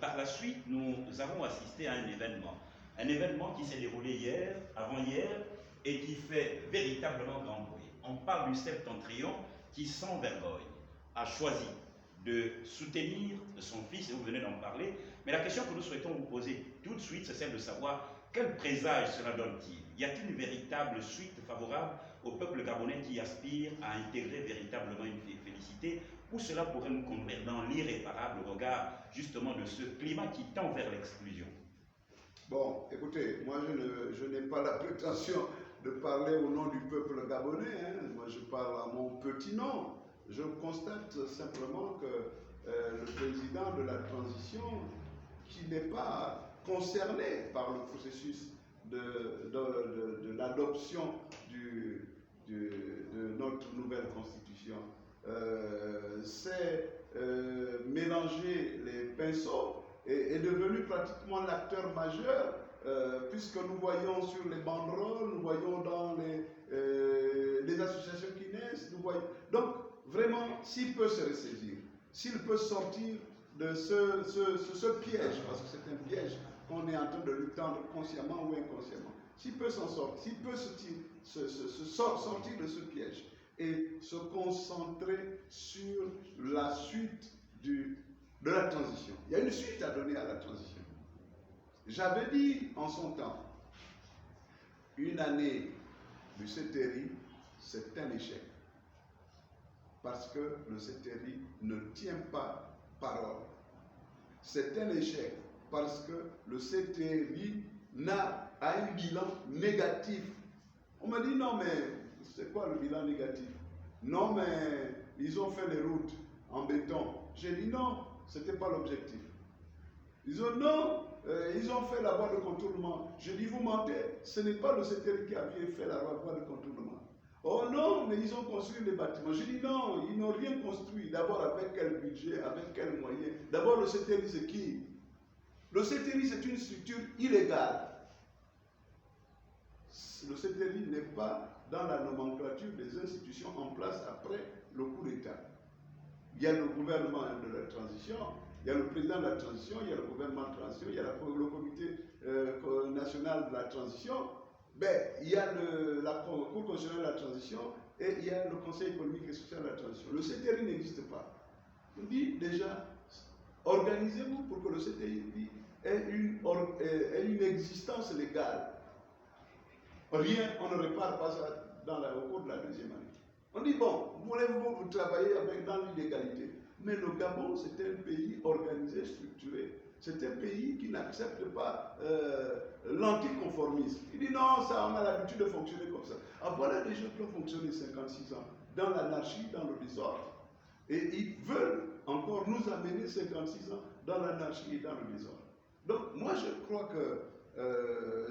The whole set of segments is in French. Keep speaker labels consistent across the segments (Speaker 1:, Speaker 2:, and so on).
Speaker 1: par la suite, nous avons assisté à un événement qui s'est déroulé hier, avant-hier, et qui fait véritablement grand bruit. On parle du Septentrion qui, sans vergogne, a choisi de soutenir son fils, et vous venez d'en parler, mais la question que nous souhaitons vous poser tout de suite, c'est celle de savoir quel présage cela donne-t-il? Y a-t-il une véritable suite favorable au peuple gabonais qui aspire à intégrer véritablement une félicité, ou cela pourrait nous conduire dans l'irréparable au regard justement de ce climat qui tend vers l'exclusion?
Speaker 2: Bon, écoutez, moi je n'ai pas la prétention de parler au nom du peuple gabonais, hein. Moi je parle à mon petit nom. Je constate simplement que le président de la transition, qui n'est pas concerné par le processus de l'adoption de notre nouvelle constitution, s'est mélangé les pinceaux et est devenu pratiquement l'acteur majeur, puisque nous voyons sur les banderoles, nous voyons dans les associations qui naissent, nous voyons. Donc, vraiment, s'il peut se ressaisir, s'il peut sortir de ce piège, parce que c'est un piège qu'on est en train de lui tendre consciemment ou inconsciemment, s'il peut s'en sortir, s'il peut sortir de ce piège et se concentrer sur la suite de la transition. Il y a une suite à donner à la transition. J'avais dit en son temps, une année du CTRI, c'est un échec. Parce que le CTRI ne tient pas parole. C'est un échec parce que le CTRI a un bilan négatif. On m'a dit non, mais c'est quoi le bilan négatif? Non, mais ils ont fait les routes en béton. J'ai dit non, ce n'était pas l'objectif. Ils ont non, ils ont fait la voie de contournement. J'ai dit vous mentez, ce n'est pas le CTRI qui avait fait la voie de contournement. Oh non, mais ils ont construit les bâtiments. J'ai dit non, ils n'ont rien construit. D'abord, avec quel budget, avec quels moyens? D'abord, le CTRI, c'est qui? Le CTRI, c'est une structure illégale. Le CTRI n'est pas dans la nomenclature des institutions en place après le coup d'État. Il y a le gouvernement de la transition, il y a le président de la transition, il y a le gouvernement de transition, il y a le comité national de la transition. Ben, il y a la Cour constitutionnelle de la transition et il y a le Conseil économique et social de la transition. Le CTRI n'existe pas. On dit déjà, organisez-vous pour que le CTRI ait une existence légale. Rien, on ne répare pas ça au cours de la deuxième année. On dit, bon, voulez-vous travailler dans l'illégalité? Mais le Gabon, c'est un pays organisé, structuré. C'est un pays qui n'accepte pas l'anticonformisme. Il dit non, ça, on a l'habitude de fonctionner comme ça. Ah, voilà des gens qui ont fonctionné 56 ans dans l'anarchie, dans le désordre. Et ils veulent encore nous amener 56 ans dans l'anarchie et dans le désordre. Donc, moi, je crois que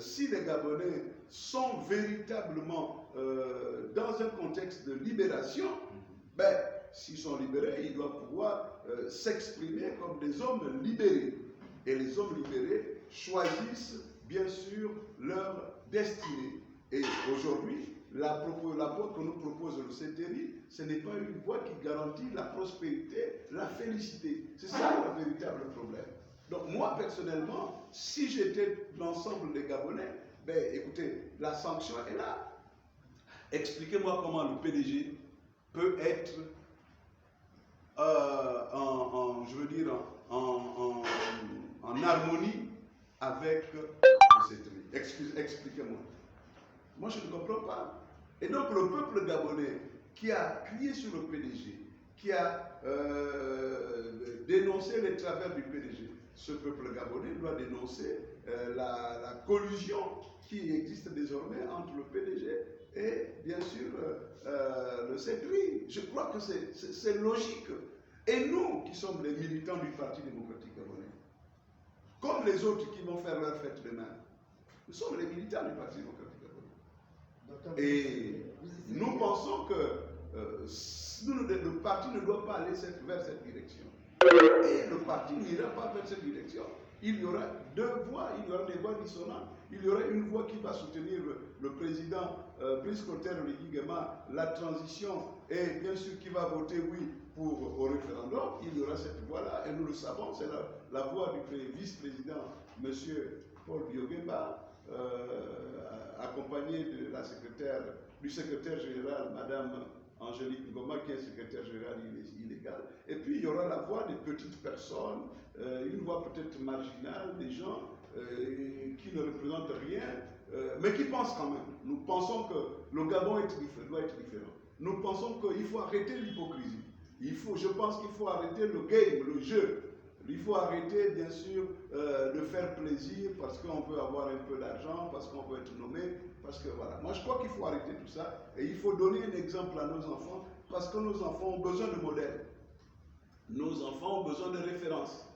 Speaker 2: si les Gabonais sont véritablement dans un contexte de libération, ben, s'ils sont libérés, ils doivent pouvoir s'exprimer comme des hommes libérés. Et les hommes libérés choisissent bien sûr leur destinée. Et aujourd'hui, la voie que nous propose le CTRI, ce n'est pas une voie qui garantit la prospérité, la félicité. C'est ça le véritable problème. Donc moi, personnellement, si j'étais l'ensemble des Gabonais, ben écoutez, la sanction est là. Expliquez-moi comment le PDG peut être en harmonie avec le CTRI. Expliquez-moi. Moi, je ne comprends pas. Et donc, le peuple gabonais qui a crié sur le PDG, qui a dénoncé les travers du PDG, ce peuple gabonais doit dénoncer la collusion qui existe désormais entre le PDG et, bien sûr, le CTRI. Je crois que c'est logique. Et nous, qui sommes les militants du Parti démocratique gabonais, comme les autres qui vont faire leur fête demain, nous sommes les militants du Parti démocratique gabonais. Et nous pensons que le parti ne doit pas aller vers cette direction. Et le parti n'ira pas vers cette direction. Il y aura deux voix, il y aura des voix dissonantes. Il y aura une voix qui va soutenir le président Brice Clotaire Oligui Nguema, la transition, et bien sûr qui va voter oui au référendum, il y aura cette voie-là, et nous le savons, c'est la voie du vice-président, M. Paul Biogeba, accompagné de du secrétaire général, Mme Angélique Ngoma, qui est secrétaire général illégal. Et puis il y aura la voix des petites personnes, une voix peut-être marginale, des gens qui ne représentent rien, mais qui pensent quand même. Nous pensons que le Gabon doit être différent. Nous pensons qu'il faut arrêter l'hypocrisie. Je pense qu'il faut arrêter le game, le jeu. Il faut arrêter, bien sûr, de faire plaisir parce qu'on veut avoir un peu d'argent, parce qu'on veut être nommé, parce que voilà. Moi, je crois qu'il faut arrêter tout ça et il faut donner un exemple à nos enfants parce que nos enfants ont besoin de modèles. Nos enfants ont besoin de références.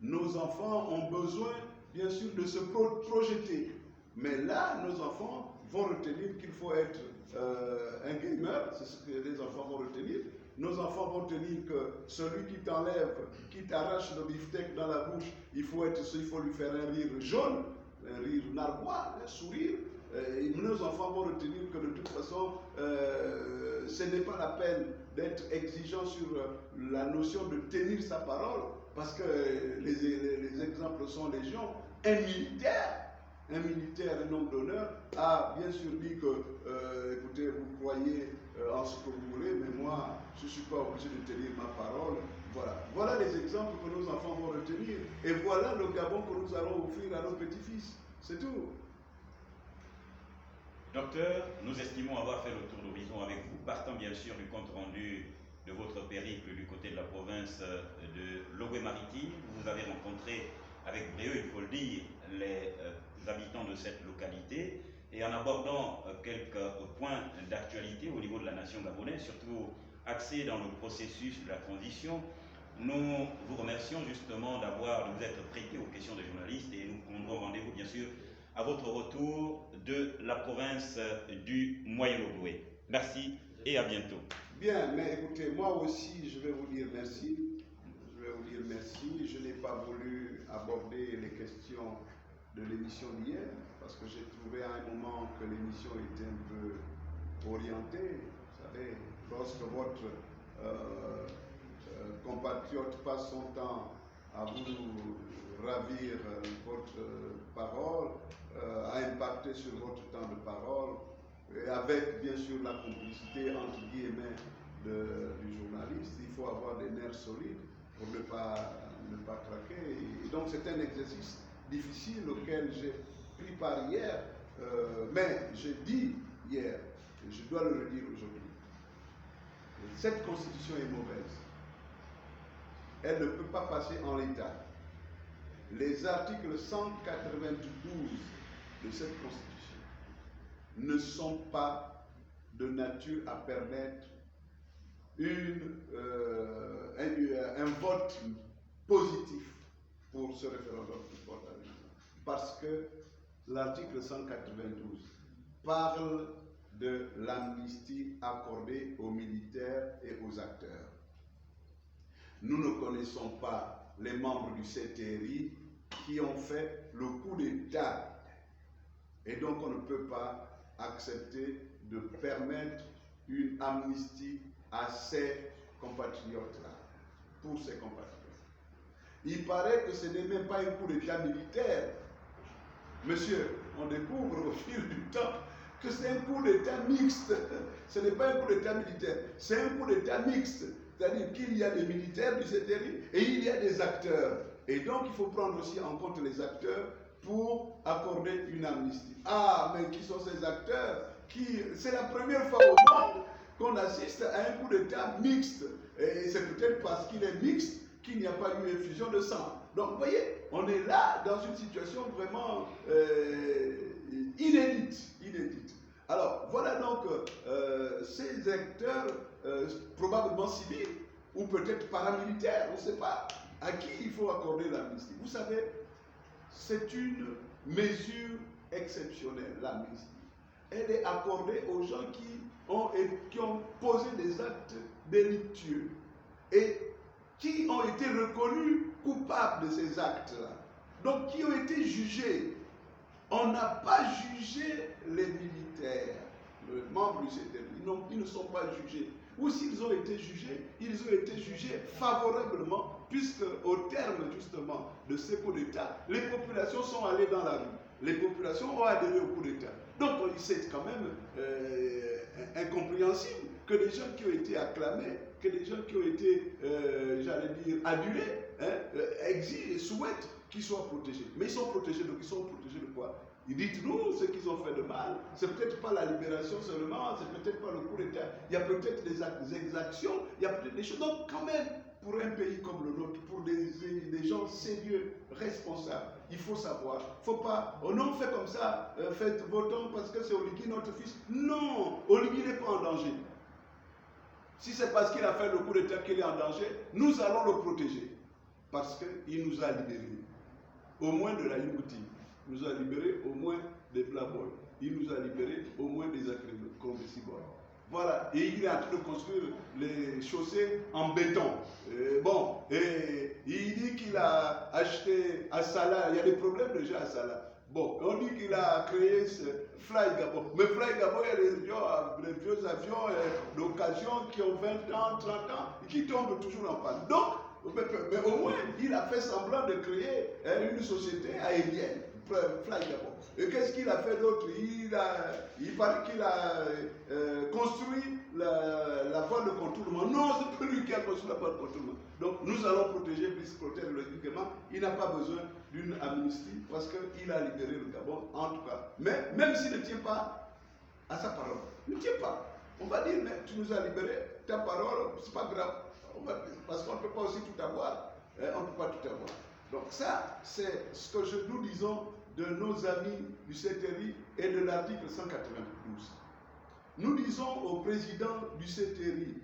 Speaker 2: Nos enfants ont besoin, bien sûr, de se projeter. Mais là, nos enfants vont retenir qu'il faut être un gamer, c'est ce que les enfants vont retenir. Nos enfants vont tenir que celui qui t'enlève, qui t'arrache le beefsteak dans la bouche, il faut lui faire un rire jaune, un rire narquois, un sourire. Et nos enfants vont retenir que de toute façon, ce n'est pas la peine d'être exigeant sur la notion de tenir sa parole, parce que les exemples sont légion. Un militaire, un homme d'honneur, a bien sûr dit que, écoutez, vous croyez en ce que vous voulez, mais moi, je ne suis pas obligé de tenir ma parole. Voilà les exemples que nos enfants vont retenir. Et voilà le Gabon que nous allons offrir à nos petits-fils. C'est tout.
Speaker 1: Docteur, nous estimons avoir fait le tour d'horizon avec vous, partant bien sûr du compte rendu de votre périple du côté de la province de Logoué-Maritime. Vous avez rencontré avec brio, il faut le dire, les habitants de cette localité, et en abordant quelques points d'actualité au niveau de la nation gabonaise, surtout axés dans le processus de la transition, nous vous remercions justement de vous être prêté aux questions des journalistes, et nous prendrons rendez-vous bien sûr à votre retour de la province du Moyen-Ogooué. Merci et à bientôt.
Speaker 2: Bien, mais écoutez, moi aussi je vais vous dire merci. Je n'ai pas voulu aborder les questions de l'émission d'hier, parce que j'ai trouvé à un moment que l'émission était un peu orientée. Vous savez, lorsque votre compatriote passe son temps à vous ravir votre parole, à impacter sur votre temps de parole, et avec bien sûr la complicité entre guillemets du journaliste, il faut avoir des nerfs solides pour ne pas craquer. Et donc c'est un exercice difficile auquel j'ai pris part hier, mais j'ai dit hier, et je dois le redire aujourd'hui, cette constitution est mauvaise. Elle ne peut pas passer en l'état. Les articles 192 de cette constitution ne sont pas de nature à permettre un vote positif pour ce référendum qui porte à l'État. Parce que l'article 192 parle de l'amnistie accordée aux militaires et aux acteurs. Nous ne connaissons pas les membres du CTRI qui ont fait le coup d'État. Et donc on ne peut pas accepter de permettre une amnistie à ces compatriotes-là, pour ces compatriotes. Il paraît que ce n'est même pas un coup d'État militaire. Monsieur, on découvre au fil du temps que c'est un coup d'État mixte. Ce n'est pas un coup d'État militaire, c'est un coup d'État mixte. C'est-à-dire qu'il y a des militaires du CTRI et il y a des acteurs. Et donc il faut prendre aussi en compte les acteurs pour accorder une amnistie. Ah, mais qui sont ces acteurs? C'est la première fois au monde qu'on assiste à un coup d'État mixte. Et c'est peut-être parce qu'il est mixte qu'il n'y a pas eu effusion de sang. Donc vous voyez, on est là dans une situation vraiment inédite. Alors voilà donc ces acteurs probablement civils ou peut-être paramilitaires, on ne sait pas, à qui il faut accorder l'amnistie. Vous savez, c'est une mesure exceptionnelle, l'amnistie. Elle est accordée aux gens qui ont posé des actes délictueux et qui ont été reconnus coupables de ces actes-là. Donc, qui ont été jugés. On n'a pas jugé les militaires, les membres du CTRI, ils ne sont pas jugés. ou s'ils ont été jugés, ils ont été jugés favorablement, puisque au terme justement de ces coups d'État, les populations sont allées dans la rue. Les populations ont adhéré au coup d'État. Donc c'est quand même incompréhensible que les gens qui ont été acclamés, que les gens qui ont été, j'allais dire, adulés, exigent et souhaitent qu'ils soient protégés. Mais ils sont protégés, donc ils sont protégés de quoi? Dites-nous ce qu'ils ont fait de mal. C'est peut-être pas la libération seulement, c'est peut-être pas le coup d'État. Il y a peut-être des exactions, il y a peut-être des choses. Donc quand même, pour un pays comme le nôtre, pour des gens sérieux, responsables, il faut savoir. Il ne faut pas, oh non, fait comme ça, faites votons parce que c'est Oligui notre fils. Non, Oligui n'est pas en danger. Si c'est parce qu'il a fait le coup d'État qu'il est en danger, nous allons le protéger. Parce qu'il nous a libérés. Au moins de la Yunguti. Il nous a libérés au moins des Blaboy. Il nous a libérés au moins des Akrébes. Voilà. Et il est en train de construire les chaussées en béton. Et il dit qu'il a acheté à Salah. Il y a des problèmes déjà à Salah. Bon, on dit qu'il a créé ce Fly Gabon. Mais Fly Gabon, il y a des vieux avions d'occasion qui ont 20 ans, 30 ans, et qui tombent toujours en panne. Donc, mais au moins, il a fait semblant de créer une société aérienne, Fly Gabon. Et qu'est-ce qu'il a fait d'autre? Il paraît qu'il a construit la voie de contournement. Non, c'est pas lui qui a construit la voie de contournement. Donc nous allons protéger, puisque protège logiquement, il n'a pas besoin d'une amnistie parce qu'il a libéré le Gabon, en tout cas. Mais même s'il ne tient pas à sa parole, ne tient pas. On va dire, mais tu nous as libéré, ta parole, c'est pas grave. Parce qu'on ne peut pas aussi tout avoir. On ne peut pas tout avoir. Donc ça, c'est ce que nous disons de nos amis du CTRI et de l'article 192. Nous disons au président du CTRI,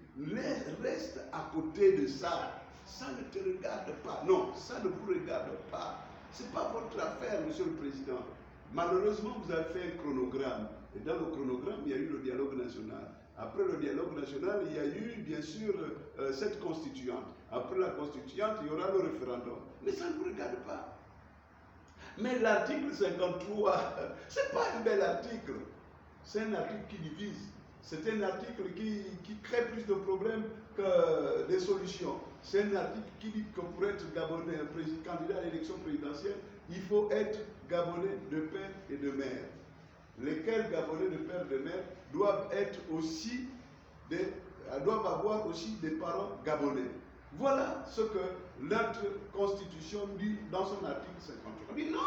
Speaker 2: reste à côté de ça. Ça ne te regarde pas. Non, ça ne vous regarde pas. Ce n'est pas votre affaire, monsieur le président. Malheureusement, vous avez fait un chronogramme. Et dans le chronogramme, il y a eu le dialogue national. Après le dialogue national, il y a eu, bien sûr, cette constituante. Après la constituante, il y aura le référendum. Mais ça ne vous regarde pas. Mais l'article 53, ce n'est pas un bel article. C'est un article qui divise. C'est un article qui crée plus de problèmes que des solutions. C'est un article qui dit que pour être Gabonais, un candidat à l'élection présidentielle, il faut être Gabonais de père et de mère. Lesquels Gabonais de père et de mère doivent avoir aussi des parents gabonais. Voilà ce que notre constitution dit dans son article 53. On dit non!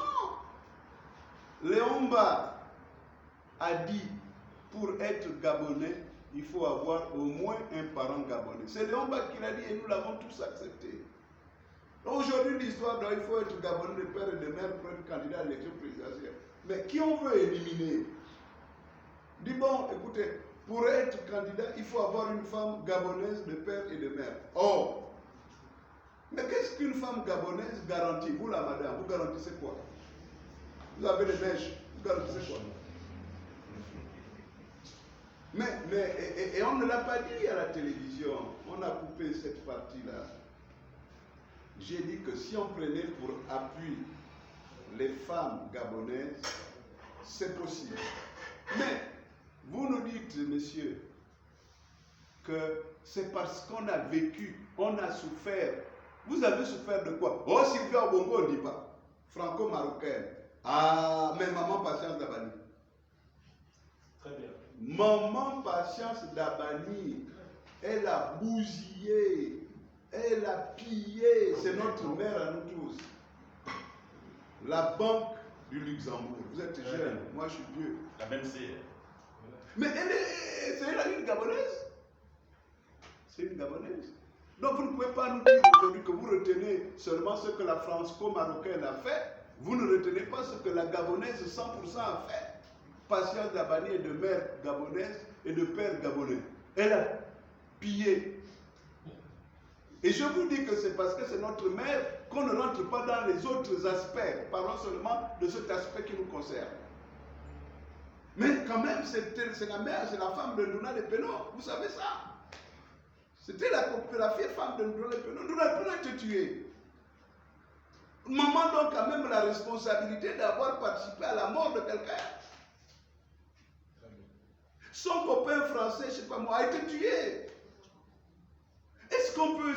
Speaker 2: Léomba a dit, pour être gabonais, il faut avoir au moins un parent gabonais. C'est Léomba qui l'a dit et nous l'avons tous accepté. Aujourd'hui, l'histoire il faut être gabonais de père et de mère pour être candidat à l'élection présidentielle. Mais qui on veut éliminer? Dis bon, écoutez, pour être candidat, il faut avoir une femme gabonaise de père et de mère. Oh! Mais qu'est-ce qu'une femme gabonaise garantit? Vous, la madame, vous garantissez quoi? Vous avez les mèches, vous garantissez quoi? Et on ne l'a pas dit à la télévision. On a coupé cette partie-là. J'ai dit que si on prenait pour appui les femmes gabonaises, c'est possible. Mais vous nous dites, messieurs, que c'est parce qu'on a vécu, on a souffert. Vous avez souffert de quoi? Oh, Sylvia Bongo, on ne dit pas. Franco-marocaine. Ah, mais maman Patience Dabani.
Speaker 3: Très bien.
Speaker 2: Maman Patience Dabani, elle a bousillé, elle a pillé, c'est notre mère à nous tous. La Banque du Luxembourg. Vous êtes jeune, moi je suis vieux.
Speaker 1: La BNC.
Speaker 2: Mais c'est une gabonaise. C'est une gabonaise. Donc vous ne pouvez pas nous dire aujourd'hui que vous retenez seulement ce que la franco-marocaine a fait. Vous ne retenez pas ce que la gabonaise 100% a fait. Patience Dabani est de mère gabonaise et de père gabonais. Elle a pillé. Et je vous dis que c'est parce que c'est notre mère qu'on ne rentre pas dans les autres aspects. Parlons seulement de cet aspect qui nous concerne. Mais quand même, c'est la mère, c'est la femme de Ndouna Depeno. Vous savez ça? C'était la fille femme de Ndouna Depeno. Ndouna Depeno a été tuée. Maman donc a même la responsabilité d'avoir participé à la mort de quelqu'un. Son copain français, je ne sais pas moi, a été tué. Est-ce qu'on peut